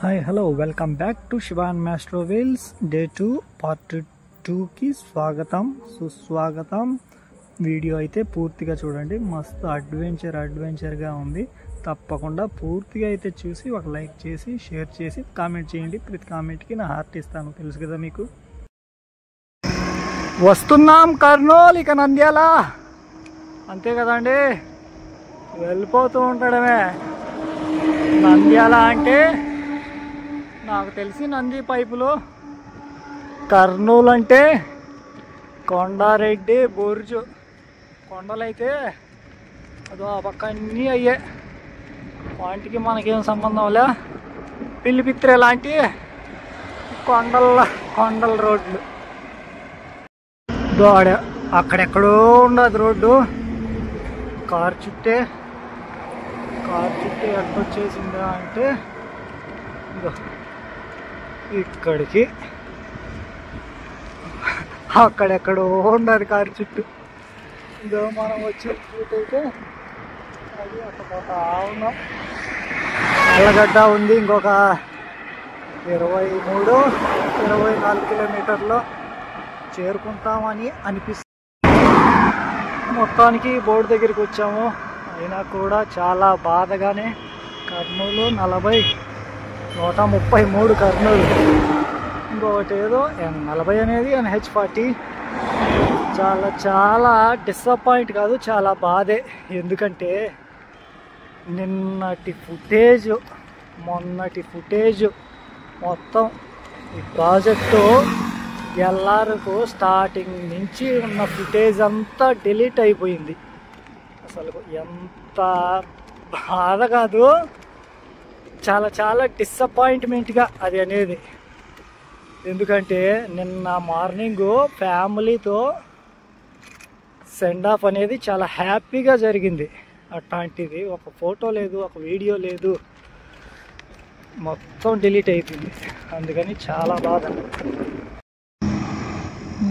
Hi hello welcome back to Shivan maestro wheels day 2 part 2కి స్వాగతం సుస్వాగతం. వీడియో అయితే పూర్తిగా చూడండి, మస్తు అడ్వెంచర్గా ఉంది. తప్పకుండా పూర్తిగా అయితే చూసి ఒక లైక్ చేసి షేర్ చేసి కామెంట్ చేయండి. ప్రతి కామెంట్కి నా హార్ట్ ఇస్తాను, తెలుసు కదా మీకు. వస్తున్నాం కర్నూలు, ఇక నంద్యాల అంతే కదండి, వెళ్ళిపోతూ ఉంటాడమే. నంద్యాల అంటే నాకు తెలిసి నంది పైపులు, కర్నూలు అంటే కొండారెడ్డి బుర్జు. కొండలైతే అదో ఆ పక్క అన్నీ అయ్యే, వాటికి మనకేం సంబంధం లే. పిల్లిపిత్రే లాంటి కొండల రోడ్లు. దోడ అక్కడెక్కడో ఉండదు రోడ్డు, కారు చుట్టే ఎట్టొచ్చేసిందా అంటే ఇక్కడికి, అక్కడెక్కడో ఉండదు కారు చుట్టూ. ఇదో మనం వచ్చే అయితే అది అక్కడ పోతా ఉన్నాం. అల్లగడ్డ ఉంది, ఇంకొక 23-24 కిలోమీటర్లో చేరుకుంటామని అనిపిస్తుంది. మొత్తానికి బోర్డు దగ్గరికి వచ్చాము, అయినా కూడా చాలా బాధగానే. కర్నూలు 133 కర్నూలు, ఇంకొకటి ఏదో 40 అనేది NH40. చాలా డిసప్పాయింట్ కాదు, చాలా బాధే. ఎందుకంటే మొన్నటి ఫుటేజ్ మొత్తం ఈ ప్రాజెక్టు ఎల్ఆర్కు స్టార్టింగ్ నుంచి ఉన్న ఫుటేజ్ అంతా డిలీట్ అయిపోయింది. అసలు ఎంత బాధ కాదు, చాలా డిసప్పాయింట్మెంట్గా అది అనేది. ఎందుకంటే నిన్న మార్నింగ్ ఫ్యామిలీతో సెండ్ ఆఫ్ అనేది చాలా హ్యాపీగా జరిగింది. అట్లాంటిది ఒక ఫోటో లేదు, ఒక వీడియో లేదు, మొత్తం డిలీట్ అయిపోయింది. అందుకని చాలా బాధ,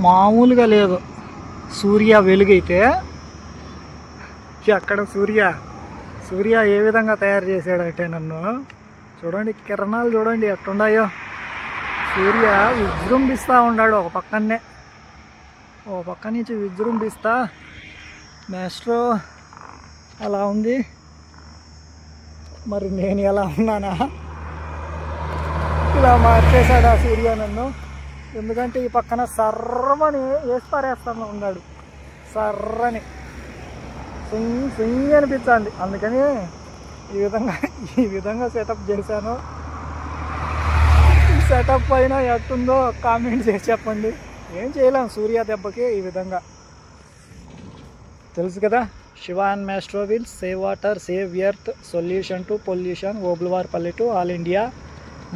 మామూలుగా లేదు. సూర్య వెలుగైతే అక్కడ సూర్య ఏ విధంగా తయారు చేశాడంటే నన్ను చూడండి, కిరణాలు చూడండి ఎట్లున్నాయో. సూర్య విజృంభిస్తూ ఉన్నాడు ఒక పక్క నుంచి విజృంభిస్తా. మాస్ట్రో అలా ఉంది, మరి నేను ఎలా ఉన్నానా? ఇలా మార్చేశాడు ఆ సూర్య నన్ను. ఎందుకంటే ఈ పక్కన సర్రని వేసి పారేస్తాను ఉన్నాడు, సర్రని సుంగ్ అనిపించండి. అందుకని ఈ విధంగా సెటప్ చేశాను. ఈ సెటప్ పైన ఎట్టుందో కామెంట్ చేసి చెప్పండి. ఏం చేయలేం సూర్య దెబ్బకి ఈ విధంగా, తెలుసు కదా. Shivan maestro wheels, save water, save earth, solution to pollution, Obluvaripalli to all India,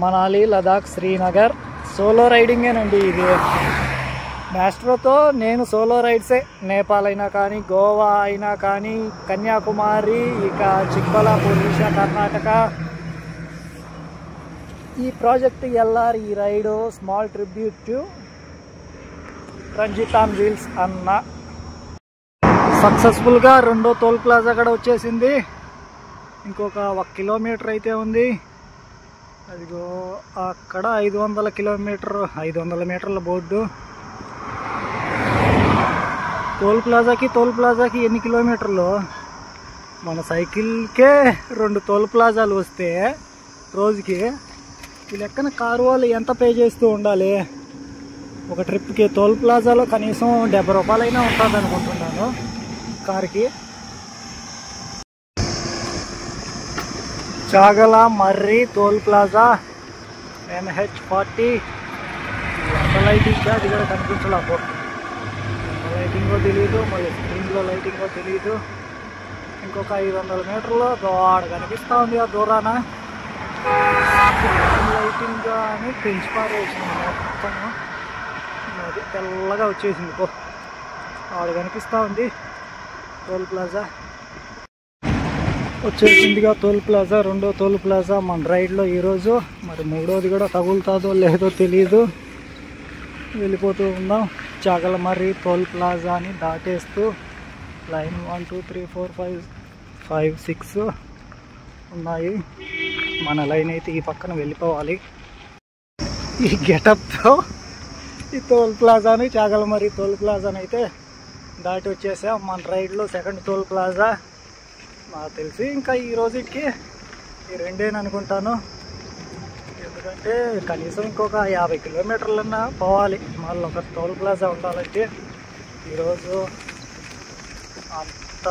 Manali, Ladakh, Srinagar. Solo రైడింగేనండి ఇది. మాస్ట్రోతో నేను సోలో రైడ్సే, నేపాల్ అయినా కానీ, గోవా అయినా కానీ, కన్యాకుమారి, ఇక చిక్బలాపూర్, ఒడిశా, కర్ణాటక. ఈ ప్రాజెక్ట్ ఎల్ఆర్ ఈ ride small tribute to రంజితాన్ wheels అన్న. సక్సెస్ఫుల్గా రెండో టోల్ ప్లాజా కూడా వచ్చేసింది. ఇంకొక 1 కిలోమీటర్ అయితే ఉంది. అదిగో అక్కడ 500 మీటర్ల బోర్డు. టోల్ ప్లాజాకి ఎన్ని కిలోమీటర్లు? మన సైకిల్కే 2 టోల్ ప్లాజాలు వస్తే రోజుకి ఈ లెక్కన కారు వాళ్ళు ఎంత పే చేస్తూ ఉండాలి ఒక ట్రిప్కి? టోల్ ప్లాజాలో కనీసం 70 రూపాయలైనా ఉంటుంది అనుకుంటున్నాను కారుకి. చాగల మర్రి టోల్ ప్లాజా NH40. లైటింగ్ అది కూడా కనిపించలేకపో, లైటింగో తెలీదు, మళ్ళీ స్క్రీన్లో లైటింగో తెలీదు. ఇంకొక 500 మీటర్లో దోడ కనిపిస్తూ ఉంది. ఆ దూరాన లైటింగ్ అని పెంచి పారేసింది మొత్తము, అది తెల్లగా వచ్చేసింది. ఆడ కనిపిస్తూ ఉంది టోల్ ప్లాజా వచ్చేసిందిగా. టోల్ ప్లాజా, రెండో టోల్ ప్లాజా మన రైడ్లో ఈరోజు. మరి మూడోది కూడా తగులుతుందో లేదో తెలియదు. వెళ్ళిపోతూ ఉన్నాం. చాగలమర్రి టోల్ ప్లాజాని దాటేస్తూ లైన్ 1 2 3 4 5 6 ఉన్నాయి. మన లైన్ అయితే ఈ పక్కన వెళ్ళిపోవాలి. ఈ గెటప్తో ఈ టోల్ ప్లాజాని చాగలమరి టోల్ ప్లాజాని అయితే దాటి వచ్చేసాం. మన రైడ్లో సెకండ్ టోల్ ప్లాజా నాకు తెలిసి ఇంకా ఈ రోజుకి ఈ రెండేని అనుకుంటాను. ఎందుకంటే కనీసం ఇంకొక 50 కిలోమీటర్లన్నా పోవాలి మళ్ళీ ఒక టోల్ ప్లాజా ఉండాలంటే. ఈరోజు అంత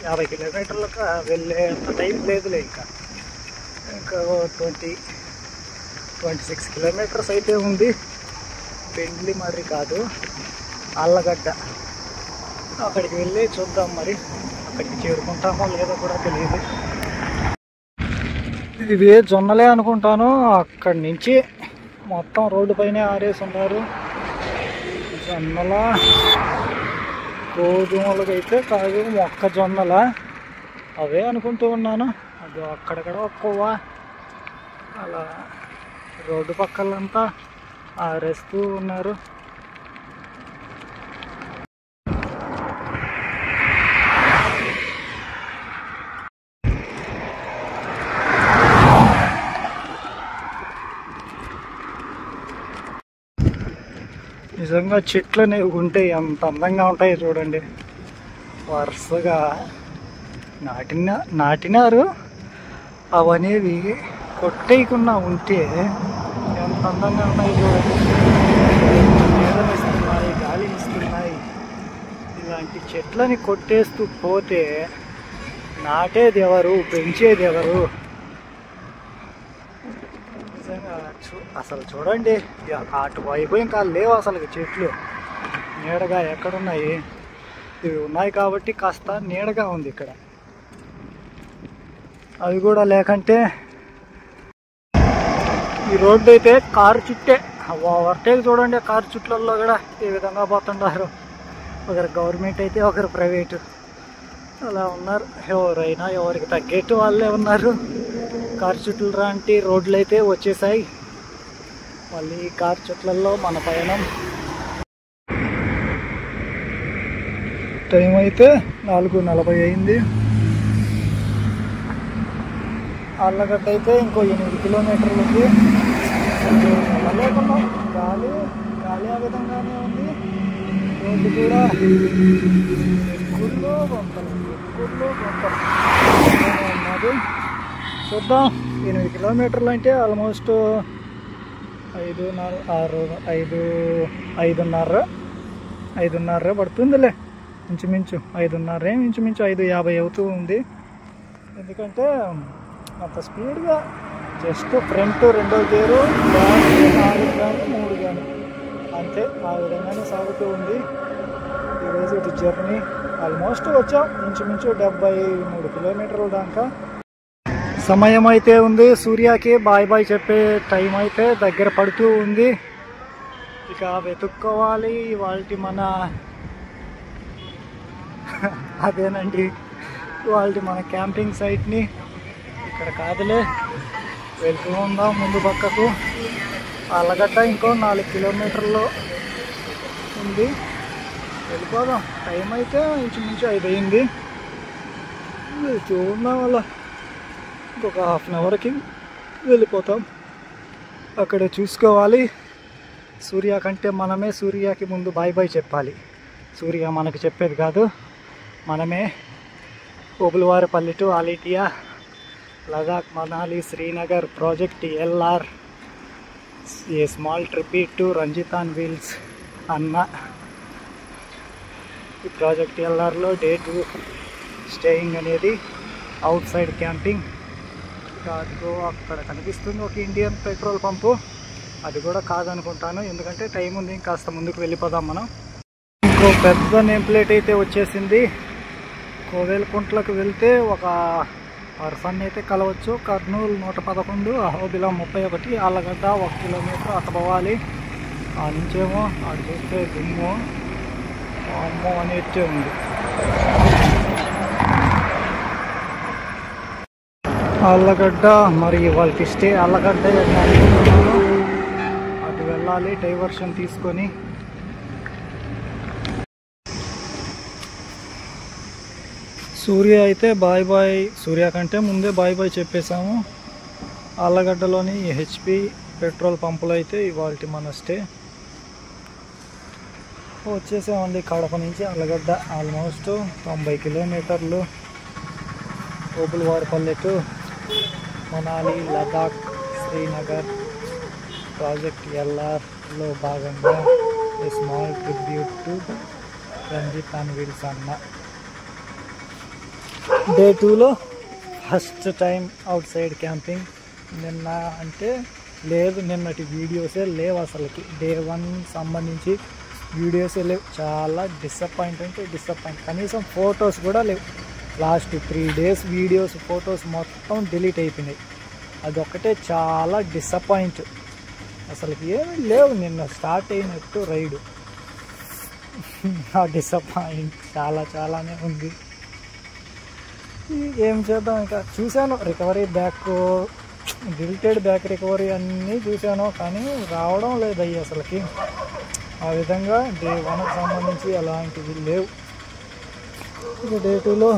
50 కిలోమీటర్లకు వెళ్ళే అంత టైం లేదులే. ఇంకా 26 కిలోమీటర్స్ అయితే ఉంది. పెండ్లి మరి కాదు, ఆళ్ళగడ్డ. అక్కడికి వెళ్ళి చూద్దాం, మరి అక్కడికి చేరుకుంటామో లేదో కూడా తెలియదు. ఇవి జొన్నలే అనుకుంటాను. అక్కడి నుంచి మొత్తం రోడ్డు పైనే ఆరేసి ఉన్నారు. జొన్నల గోధుమలకైతే కాదు, మొక్కజొన్నల అవే అనుకుంటూ ఉన్నాను. అది అక్కడక్కడ ఒక్కవ అలా రోడ్డు పక్కలంతా ఆరేస్తూ ఉన్నారు. నిజంగా చెట్లు అనేవి ఉంటే ఎంత అందంగా ఉంటాయో చూడండి. వరుసగా నాటినారు. అవనేవి కొట్టేయకుండా ఉంటే ఎంత అందంగా ఉన్నాయి చూడండి. నీడలు ఇస్తున్నాయి, గాలి ఇస్తున్నాయి. ఇలాంటి చెట్లని కొట్టేస్తూ పోతే నాటేది ఎవరు, పెంచేది ఎవరు? నిజంగా అసలు చూడండి, అటువైపు ఇంకా లేవు అసలు చెట్లు. నీడగా ఎక్కడున్నాయి? ఇవి ఉన్నాయి కాబట్టి కాస్త నీడగా ఉంది ఇక్కడ. అవి కూడా లేకంటే ఈ రోడ్డు అయితే కారు చుట్టే. ఓవర్టేక్ చూడండి, కారు చుట్లలో కూడా ఏ విధంగా పోతుంటారు. ఒకరు గవర్నమెంట్ అయితే ఒకరు ప్రైవేటు, అలా ఉన్నారు. ఎవరైనా ఎవరికి తగ్గట్టు వాళ్ళే ఉన్నారు. కారు చుట్లు లాంటి రోడ్లు అయితే వచ్చేసాయి. మళ్ళీ కారు చుట్లలో మన పయనం. టైం అయితే 4:40 అయింది. ఆళ్ళగడ్డ అయితే ఇంకో 8 కిలోమీటర్లు ఉంది. లేకుండా గాలి ఆ విధంగానే ఉంది. రోడ్డు కూడా ఎక్కుల్లో ఉన్నది. చూద్దాం. 8 కిలోమీటర్లు అంటే ఆల్మోస్ట్ 5:30 పడుతుందిలే. ఇంచుమించు 5:30, ఇంచుమించు 5:50 అవుతూ ఉంది. ఎందుకంటే అంత స్పీడ్గా జస్ట్ ఫ్రంట్ 2వ గేరు, బ్యాక్ 4 కానీ 3 కానీ అంతే, ఆ విధంగానే సాగుతూ ఉంది. ఈరోజు జర్నీ ఆల్మోస్ట్ వచ్చాం. ఇంచుమించు 73 కిలోమీటర్ల దాకా. సమయం అయితే ఉంది. సూర్యకి బాయ్ బాయ్ చెప్పే టైం అయితే దగ్గర పడుతూ ఉంది. ఇక వెతుక్కోవాలి వాళ్ళకి మన అదేనండి వాళ్ళకి మన క్యాంపింగ్ సైట్ని. ఇక్కడ కాదులే, వెళ్తూ ఉందాం ముందు పక్కకు. ఆళ్ళగడ్డ ఇంకో 4 కిలోమీటర్లు ఉంది, వెళ్ళిపోదాం. టైం అయితే ఇంచుమించు 5 అయింది. వెళ్తూ ఉన్నాం అలా. ఇంకొక ½ అవర్కి వెళ్ళిపోతాం. అక్కడ చూసుకోవాలి. సూర్య కంటే మనమే సూర్యకి ముందు బాయ్ బాయ్ చెప్పాలి. సూర్య మనకు చెప్పేది కాదు, మనమే. ఓబులవారిపల్లి టు ఆలిటియా, Ladakh, Manali, Srinagar, project LR, a small trip to రంజితాన్ wheels అన్న. ఈ ప్రాజెక్ట్ ఎల్ఆర్లో డే 2 స్టేయింగ్ అనేది, అవుట్ సైడ్ క్యాంపింగ్. అదిగో అక్కడ కనిపిస్తుంది ఒక ఇండియన్ పెట్రోల్ పంపు. అది కూడా కాదనుకుంటాను, ఎందుకంటే టైం ఉంది. కాస్త ముందుకు వెళ్ళిపోదాం మనం. ఇంకో పెద్ద నేమ్ ప్లేట్ అయితే వచ్చేసింది. కోవేలకుంట్లకు వెళ్తే ఒక పర్సన్ అయితే కలవచ్చు. కర్నూలు 111, అహోబిలం 31, ఆళ్ళగడ్డ 1 కిలోమీటర్ అతపోవాలి. ఆ నుంచేమో అది చూస్తే దుమ్ము అమ్మో అనేట్టే ఉంది. ఆళ్ళగడ్డ మరి వాళ్ళకి స్టే ఆళ్ళగడ్డ అనుకుంటున్నాను. అటు వెళ్ళాలి డైవర్షన్ తీసుకొని. సూర్య అయితే బాయ్ బాయ్, సూర్య కంటే ముందే బాయ్ బాయ్ చెప్పేశాము. ఆళ్ళగడ్డలోని హెచ్పి పెట్రోల్ పంపులో అయితే ఇవాళ మన స్టే. వచ్చేసామండి కడప నుంచి ఆళ్ళగడ్డ. ఆల్మోస్ట్ 90 కిలోమీటర్లు. ఓబుల్వారిపల్లె టు మనాలి, లదాఖ్, శ్రీనగర్ ప్రాజెక్ట్ LRలో భాగంగా a small tribute to Ranjith and Wills అన్న. డే 2లో first time outside camping. నిన్న అంటే లేదు, నిన్నటి వీడియోసే లేవు అసలుకి. డే 1 సంబంధించి వీడియోసే లేవు. చాలా డిసప్పాయింట్. కనీసం ఫొటోస్ కూడా లేవు. లాస్ట్ 3 డేస్ వీడియోస్, ఫొటోస్ మొత్తం డిలీట్ అయిపోయినాయి. అదొక్కటే చాలా డిసప్పాయింట్. అసలుకి ఏమీ లేవు. నిన్న స్టార్ట్ అయినట్టు రైడు. ఆ డిసప్పాయింట్ చాలానే ఉంది. ఏం చేద్దాం, ఇంకా చూశాను recovery back, deleted back recovery అన్నీ చూశాను, కానీ రావడం లేదయ్యి అసలుకి. ఆ విధంగా డే 1కి సంబంధించి అలాంటివి లేవు. ఇక డే 2లో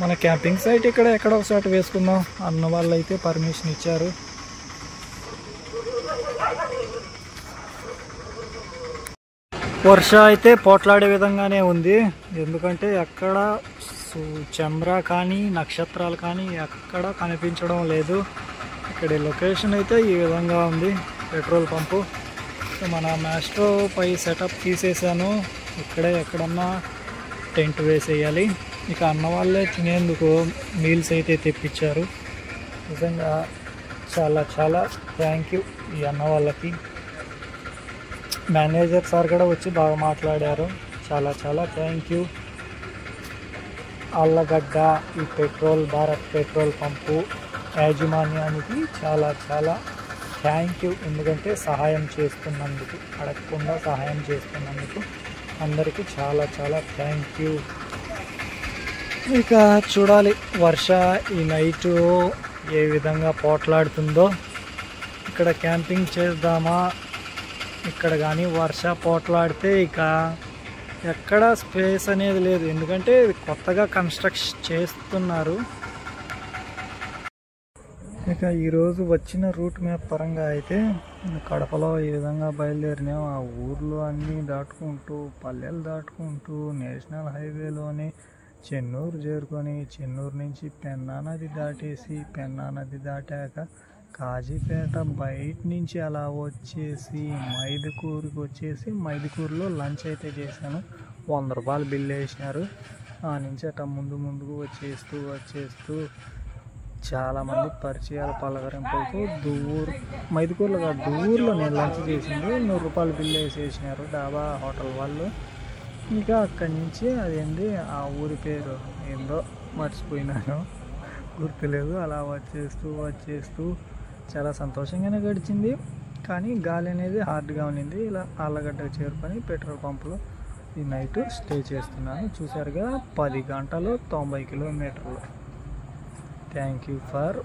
మన క్యాంపింగ్ సైట్ ఇక్కడ ఎక్కడో ఒకసారి వేసుకుందాం అన్న వాళ్ళు అయితే పర్మిషన్ ఇచ్చారు. వర్ష అయితే పోట్లాడే విధంగానే ఉంది. ఎందుకంటే ఎక్కడ చంద్ర కానీ నక్షత్రాలు కానీ ఎక్కడ కనిపించడం లేదు. ఇక్కడ లొకేషన్ అయితే ఈ విధంగా ఉంది. Petrol pump. మన మ్యాస్ట్రో పై సెటప్ తీసేసాను. ఇక్కడే ఎక్కడన్నా టెంట్ వేసేయాలి. ఇక అన్న వాళ్ళే తినేందుకు మీల్స్ అయితే తెప్పించారు. నిజంగా చాలా థ్యాంక్ యూ ఈ అన్న వాళ్ళకి. మేనేజర్ సార్ కూడా వచ్చి బాగా మాట్లాడారు. చాలా థ్యాంక్ యూ. ఆళ్ళగడ్డ ఈ భారత్ పెట్రోల్ పంపు యాజమాన్యానికి చాలా థ్యాంక్ యూ. ఎందుకంటే సహాయం చేస్తున్నందుకు, అడగకుండా సహాయం చేస్తున్నందుకు అందరికీ చాలా థ్యాంక్ యూ. ఇక చూడాలి వర్ష ఈ నైటు ఏ విధంగా పోట్లాడుతుందో. ఇక్కడ క్యాంపింగ్ చేద్దామా, ఇక్కడ కానీ వర్ష పోట్లాడితే ఇక ఎక్కడ స్పేస్ అనేది లేదు. ఎందుకంటే కొత్తగా కన్స్ట్రక్షన్ చేస్తున్నారు. ఇక ఈరోజు వచ్చిన రూట్ మ్యాప్ పరంగా అయితే కడపలో ఈ విధంగా బయలుదేరినాం. ఆ ఊర్లు అన్నీ దాటుకుంటూ, పల్లెలు దాటుకుంటూ, నేషనల్ హైవేలోని చెన్నూరు చేరుకొని, చెన్నూరు నుంచి పెన్నా నది దాటేసి, పెన్నా నది దాటాక కాజీపేట బయట నుంచి అలా వచ్చేసి మైదుకూరుకి వచ్చేసి, మైదుకూరులో లంచ్ అయితే చేశాను. 100 రూపాయలు బిల్లు వేసినారు. ఆ నుంచి అట్లా ముందుకు వచ్చేస్తూ చాలామంది పరిచయాలు పలకరింపులతో మైదుకూరులో కాదు, దువ్వూరులో నేను లంచ్ చేసింది. 100 రూపాయలు బిల్లు వేసేసినారు డాబా హోటల్ వాళ్ళు. ఇంకా అక్కడి నుంచి అదేంటి ఆ ఊరి పేరు ఏందో మర్చిపోయినాను, గుర్తులేదు. అలా వచ్చేస్తూ చాలా సంతోషంగానే గడిచింది. కానీ గాలి అనేది హార్డ్గా ఉన్నింది. ఇలా ఆళ్ళగడ్డకు చేరుకొని పెట్రోల్ పంపులో ఈ నైట్ స్టే చేస్తున్నాను. చూసారుగా 10 గంటలు 90 కిలోమీటర్లు. Thank you for